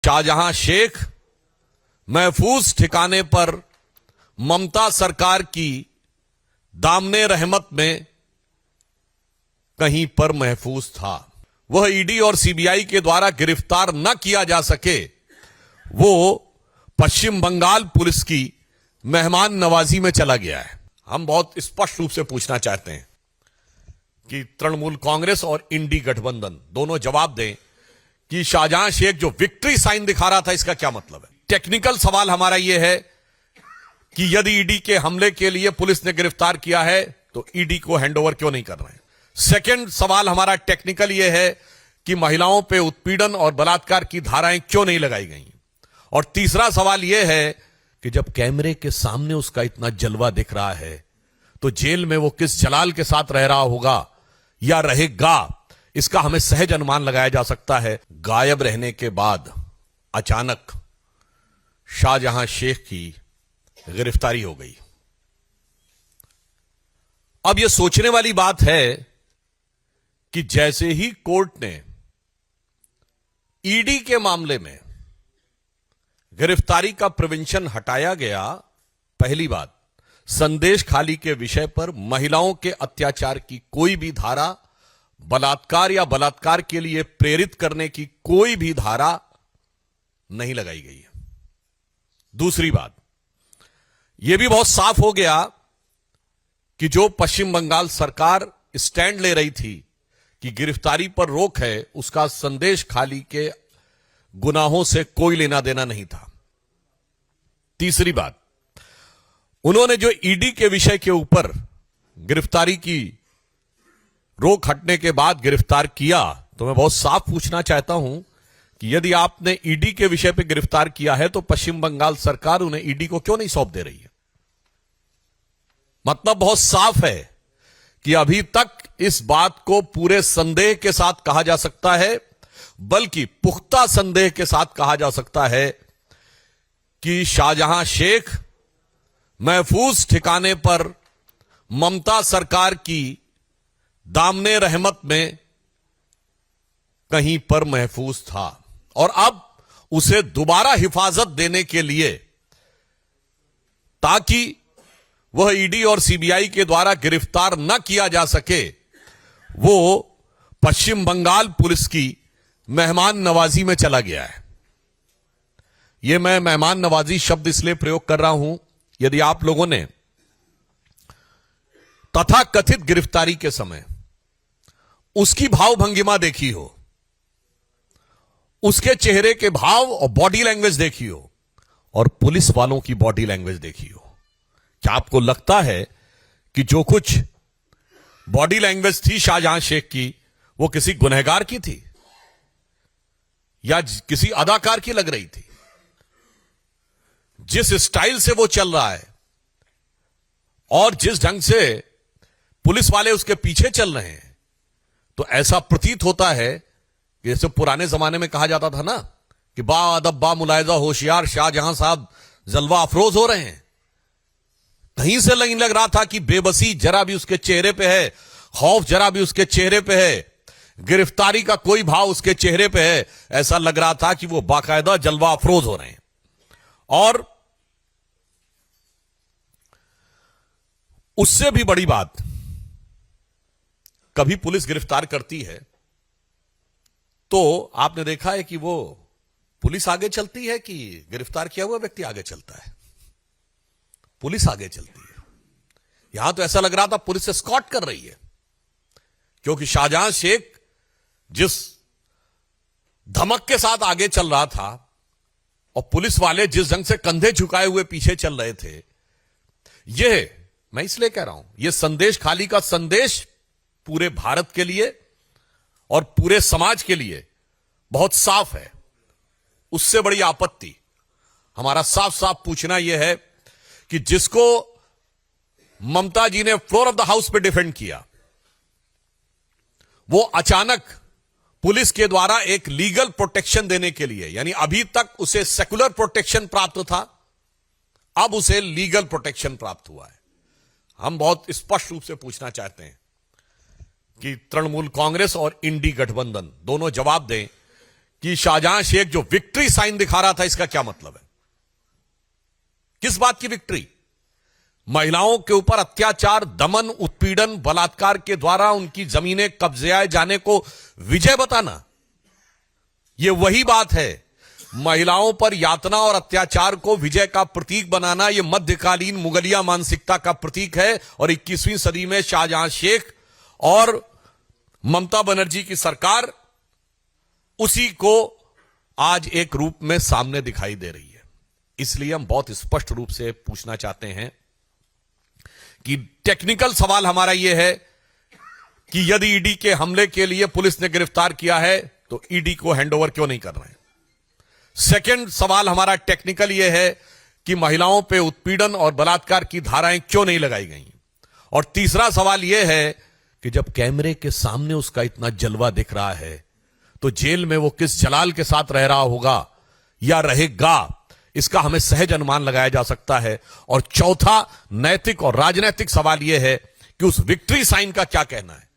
शाहजहां शेख महफूज ठिकाने पर ममता सरकार की दामने रहमत में कहीं पर महफूज था। वह ईडी और सीबीआई के द्वारा गिरफ्तार न किया जा सके, वो पश्चिम बंगाल पुलिस की मेहमान नवाजी में चला गया है। हम बहुत स्पष्ट रूप से पूछना चाहते हैं कि तृणमूल कांग्रेस और इंडी गठबंधन दोनों जवाब दें कि शाहजहां शेख जो विक्ट्री साइन दिखा रहा था, इसका क्या मतलब है। टेक्निकल सवाल हमारा यह है कि यदि ईडी के हमले के लिए पुलिस ने गिरफ्तार किया है तो ईडी को हैंडओवर क्यों नहीं कर रहे हैं। सेकंड सवाल हमारा टेक्निकल यह है कि महिलाओं पे उत्पीड़न और बलात्कार की धाराएं क्यों नहीं लगाई गई। और तीसरा सवाल यह है कि जब कैमरे के सामने उसका इतना जलवा दिख रहा है तो जेल में वो किस जलाल के साथ रह रहा होगा या रहेगा, इसका हमें सहज अनुमान लगाया जा सकता है। गायब रहने के बाद अचानक शाहजहां शेख की गिरफ्तारी हो गई। अब यह सोचने वाली बात है कि जैसे ही कोर्ट ने ईडी के मामले में गिरफ्तारी का प्रिवेंशन हटाया गया, पहली बात संदेश खाली के विषय पर महिलाओं के अत्याचार की कोई भी धारा, बलात्कार या बलात्कार के लिए प्रेरित करने की कोई भी धारा नहीं लगाई गई है। दूसरी बात यह भी बहुत साफ हो गया कि जो पश्चिम बंगाल सरकार स्टैंड ले रही थी कि गिरफ्तारी पर रोक है, उसका संदेश खाली के गुनाहों से कोई लेना देना नहीं था। तीसरी बात, उन्होंने जो ईडी के विषय के ऊपर गिरफ्तारी की रोक हटने के बाद गिरफ्तार किया, तो मैं बहुत साफ पूछना चाहता हूं कि यदि आपने ईडी के विषय पर गिरफ्तार किया है तो पश्चिम बंगाल सरकार उन्हें ईडी को क्यों नहीं सौंप दे रही है। मतलब बहुत साफ है कि अभी तक इस बात को पूरे संदेह के साथ कहा जा सकता है, बल्कि पुख्ता संदेह के साथ कहा जा सकता है कि शाहजहां शेख महफूज ठिकाने पर ममता सरकार की दामने रहमत में कहीं पर महफूज था और अब उसे दोबारा हिफाजत देने के लिए, ताकि वह ईडी और सीबीआई के द्वारा गिरफ्तार न किया जा सके, वो पश्चिम बंगाल पुलिस की मेहमान नवाजी में चला गया है। यह मैं मेहमान नवाजी शब्द इसलिए प्रयोग कर रहा हूं, यदि आप लोगों ने तथाकथित गिरफ्तारी के समय उसकी भावभंगिमा देखी हो, उसके चेहरे के भाव और बॉडी लैंग्वेज देखी हो, और पुलिस वालों की बॉडी लैंग्वेज देखी हो, क्या आपको लगता है कि जो कुछ बॉडी लैंग्वेज थी शाहजहां शेख की, वो किसी गुनहगार की थी या किसी अदाकार की लग रही थी। जिस स्टाइल से वो चल रहा है और जिस ढंग से पुलिस वाले उसके पीछे चल रहे हैं, तो ऐसा प्रतीत होता है कि जैसे पुराने जमाने में कहा जाता था ना कि बा अदब बा मुलायजा होशियार शाहजहां साहब जलवा अफरोज हो रहे हैं। कहीं से नहीं लग रहा था कि बेबसी जरा भी उसके चेहरे पे है, खौफ जरा भी उसके चेहरे पे है, गिरफ्तारी का कोई भाव उसके चेहरे पे है। ऐसा लग रहा था कि वो बाकायदा जलवा अफरोज हो रहे हैं। और उससे भी बड़ी बात, कभी पुलिस गिरफ्तार करती है तो आपने देखा है कि वो पुलिस आगे चलती है कि गिरफ्तार किया हुआ व्यक्ति आगे चलता है। पुलिस आगे चलती है। यहां तो ऐसा लग रहा था पुलिस एस्कॉर्ट कर रही है, क्योंकि शाहजहां शेख जिस धमक के साथ आगे चल रहा था और पुलिस वाले जिस ढंग से कंधे झुकाए हुए पीछे चल रहे थे, यह मैं इसलिए कह रहा हूं, यह संदेश खाली का संदेश पूरे भारत के लिए और पूरे समाज के लिए बहुत साफ है। उससे बड़ी आपत्ति हमारा साफ साफ पूछना यह है कि जिसको ममता जी ने फ्लोर ऑफ द हाउस पे डिफेंड किया, वो अचानक पुलिस के द्वारा एक लीगल प्रोटेक्शन देने के लिए, यानी अभी तक उसे सेकुलर प्रोटेक्शन प्राप्त था, अब उसे लीगल प्रोटेक्शन प्राप्त हुआ है। हम बहुत स्पष्ट रूप से पूछना चाहते हैं कि तृणमूल कांग्रेस और इंडी गठबंधन दोनों जवाब दें कि शाहजहां शेख जो विक्ट्री साइन दिखा रहा था, इसका क्या मतलब है? किस बात की विक्ट्री? महिलाओं के ऊपर अत्याचार, दमन, उत्पीड़न, बलात्कार के द्वारा उनकी जमीनें कब्जे जाने को विजय बताना, यह वही बात है। महिलाओं पर यातना और अत्याचार को विजय का प्रतीक बनाना, यह मध्यकालीन मुगलिया मानसिकता का प्रतीक है। और 21वीं सदी में शाहजहां शेख और ममता बनर्जी की सरकार उसी को आज एक रूप में सामने दिखाई दे रही है। इसलिए हम बहुत स्पष्ट रूप से पूछना चाहते हैं कि टेक्निकल सवाल हमारा यह है कि यदि ईडी के हमले के लिए पुलिस ने गिरफ्तार किया है तो ईडी को हैंडओवर क्यों नहीं कर रहे हैं? सेकंड सवाल हमारा टेक्निकल यह है कि महिलाओं पे उत्पीड़न और बलात्कार की धाराएं क्यों नहीं लगाई गई? और तीसरा सवाल यह है कि जब कैमरे के सामने उसका इतना जलवा दिख रहा है तो जेल में वो किस जलाल के साथ रह रहा होगा या रहेगा, इसका हमें सहज अनुमान लगाया जा सकता है। और चौथा नैतिक और राजनैतिक सवाल यह है कि उस विक्ट्री साइन का क्या कहना है?